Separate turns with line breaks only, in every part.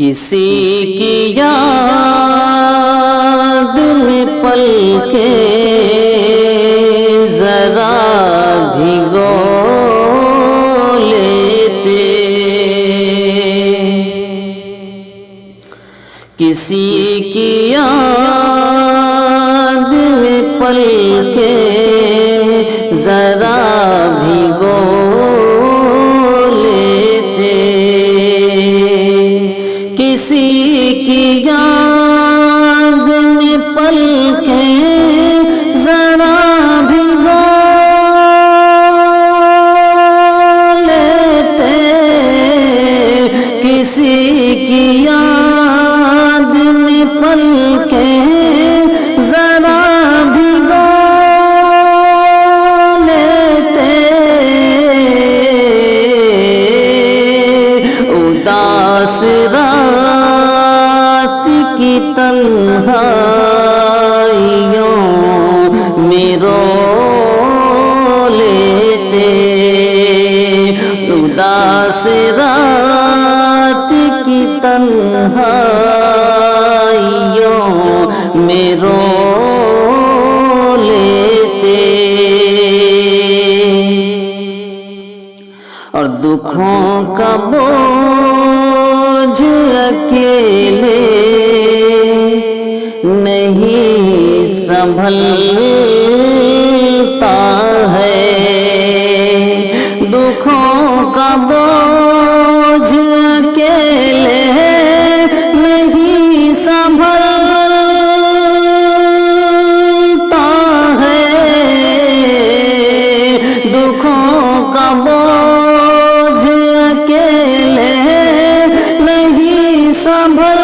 کسی کی یاد میں پل کے ذرا بھگو لیتے، کسی کی یاد میں پل کے ذرا بھگو لیتے، کسی کی یاد میں پل کے ذرا بھگو لیتے، کسی کی یاد میں پل کے ذرا بھگو لیتے، اداس رات کی تنہائیوں میں رو لیتے، اداس رات کی تنہائیوں میں رو لیتے، اور دکھوں کا بوجھ اکیلے نہیں سنبھلتا ہے، دکھوں کا بوجھ اکیلے نہیں سنبھلتا ہے، دکھوں کا بوجھ اکیلے نہیں سنبھلتا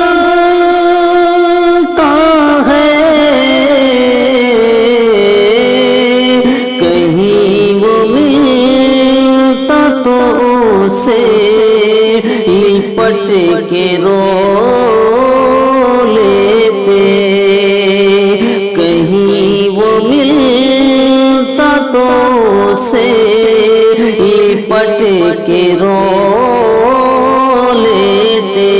ہے، کہیں وہ ملتا تو اسے لپٹ کے رو لیتے، کہیں وہ ملتا تو اسے لپٹ کے رو لیتے،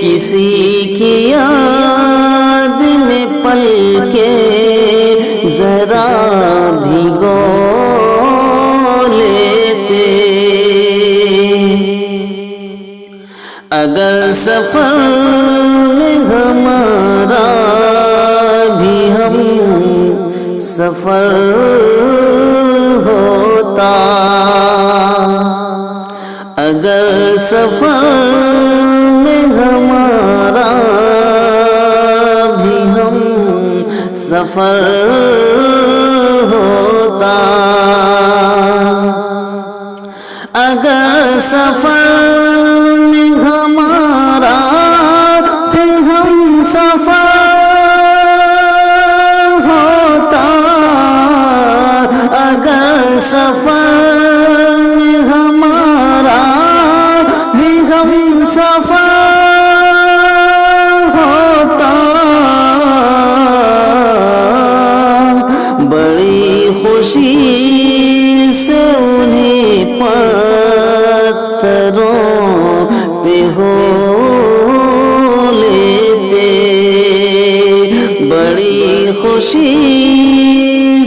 کسی کی یاد میں پل کے ذرا بھگو لیتے، اگر سفر میں ہمارا بھی ہم سفر ہوتا، اگر سفر میں ہمارا بھی ہم سفر ہوتا، اگر سفر میں ہمارا بھی ہم سفر ہوتا، اگر سفر میں ہمارا بھی ہم سفر ہوتا، بڑی خوشی سے انہیں پتھروں پہ ہو لیتے، بڑی خوشی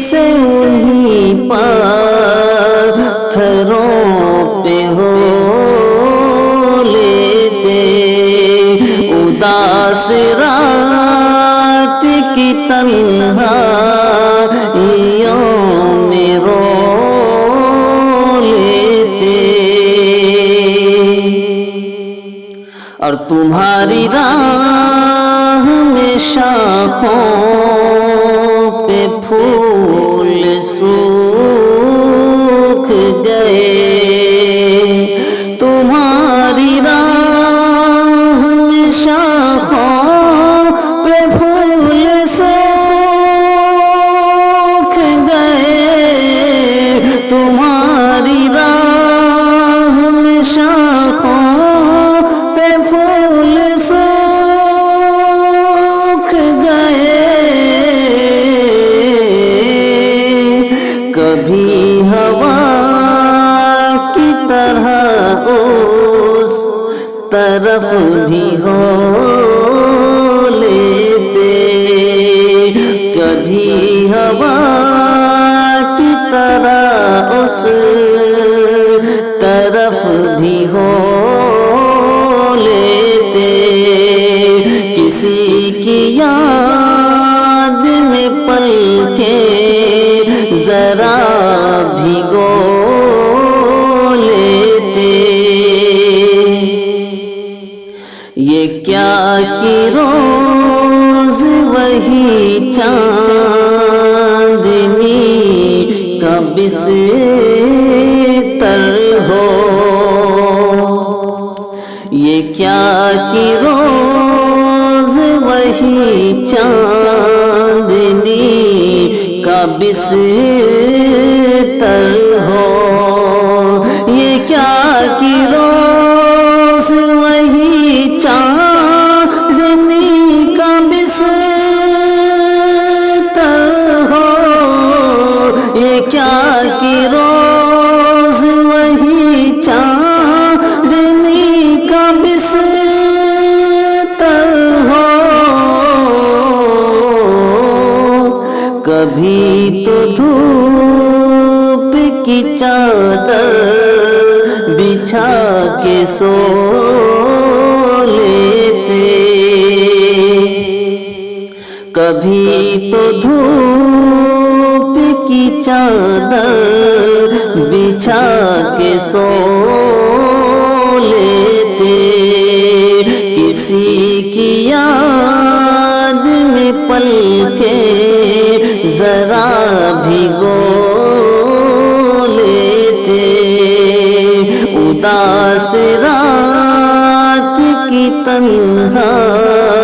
سے انہیں پتھروں پہ ہو لیتے، اداس رات کی تنہائیوں میں رو لیتے، اور تمہاری راہ میں شاخوں پہ پھول سوکھ گئے، تمہاری راہ میں شاخوں پہ پھول سوکھ گئے، تمہاری راہ میں شاخوں پہ پھول سوکھ گئے، طرف بھی ہو لیتے، کبھی ہوا کی طرح اس طرف بھی ہو لیتے، کسی کی یاد میں پل کے ذرا بھگو لیتے، یہ کیا کہ روز وہی چاندنی کا بستر ہو، یہ کیا کہ روز وہی چاندنی کا بستر ہو، یہ کیا کہ روز وہی چاندنی کا بستر ہو، یہ کیا کہ روز وہی چاندنی کا بستر ہو، کبھی تو دھوپ کی چادر بچھا کے سو لیتے، کبھی تو دھوپ کی چادر بچھا کے سو لیتے، کسی کی یاد میں پل کے ذرا بھگو لیتے، اداس رات کی تنہائی